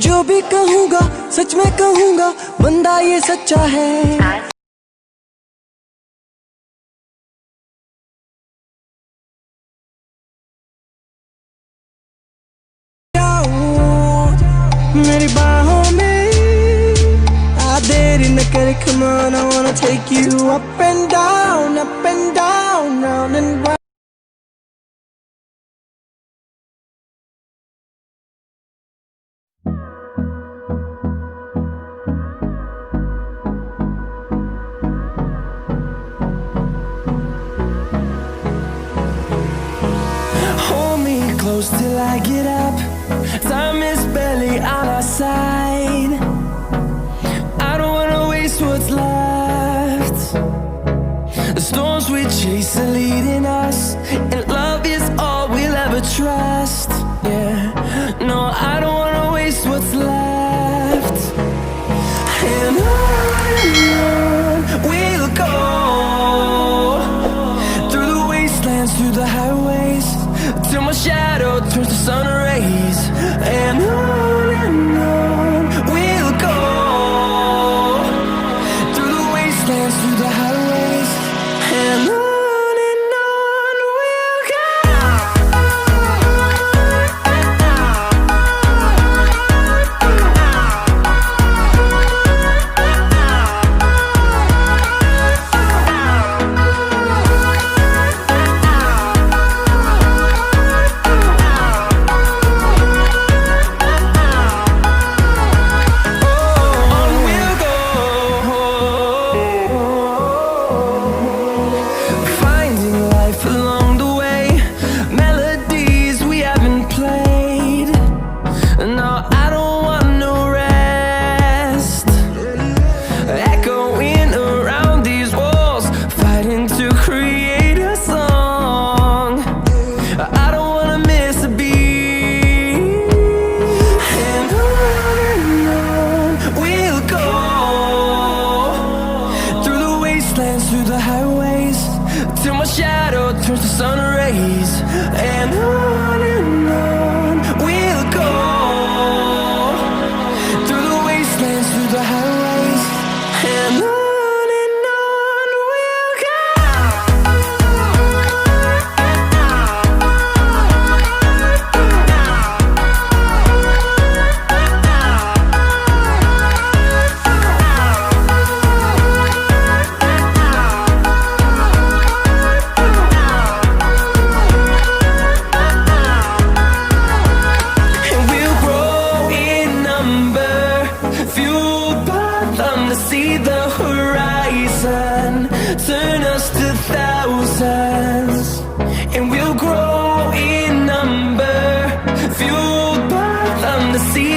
जो भी कहूँगा सच में कहूँगा, बंदा ये सच्चा है। मेरी बाहों में देरी न कर, come on, I wanna take you up and down, round and round. Hold me close till I get up. Time is barely on our side. I don't wanna waste what's left. The storms we chase are leading us, and love is all we'll ever trust. Yeah, no, I don't wanna waste what's left. And on we'll go, through the wastelands, through the highways, till my shadow turns to sun rays. And on we'll go, through the wastelands, through the highways, and on we'll go. Through the highways, till my shadow turns to sun rays. And on we'll go, through the wastelands, through the highways, and on we'll go. See the horizon, turn us to thousands, and we'll grow in number, fueled by them to see